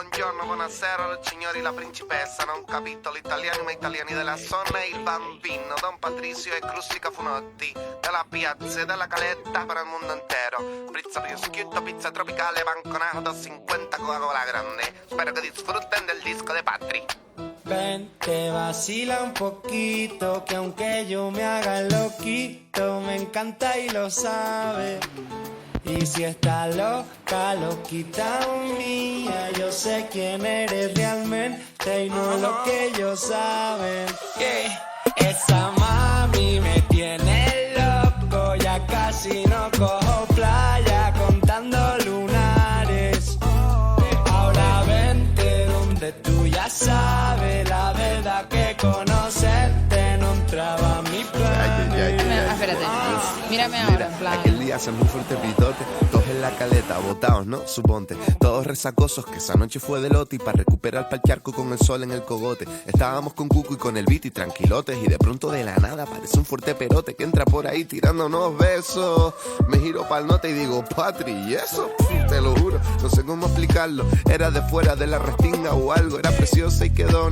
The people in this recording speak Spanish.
buongiorno, buonasera, signori, la principessa. Non capito l'italiano, ma italiani della zona e il bambino Don Patricio e Crustica Funotti. Della piazza e della caletta per il mondo intero. Pizza prosciutto, pizza tropicale, banconato 50 Coca-Cola grande. Spero que disfruten del disco de Patri. Ven, te vacila un poquito, que aunque yo me haga el loquito, me encanta y lo sabe. Y si está loca, loquita mía, yo sé quién eres realmente y no lo que ellos saben. Que esa mami me tiene loco, ya casi no cojo playa contando lunares. Ahora vente donde tú ya sabes, la verdad que conocerte no entraba a mi plan. Espérate, mírame ahora, en plan. Aquel día hacemos un fuerte pitote, todos en la caleta, botados, ¿no? Suponte, todos resacosos, que esa noche fue de lote y para recuperar pa'l charco con el sol en el cogote. Estábamos con Cuco y con el Viti tranquilotes y de pronto de la nada aparece un fuerte perote que entra por ahí tirándonos besos. Me giro pa'l norte y digo, Patri, ¿y eso? Te lo juro, no sé cómo explicarlo. Era de fuera de la restinga o algo, era preciosa y quedó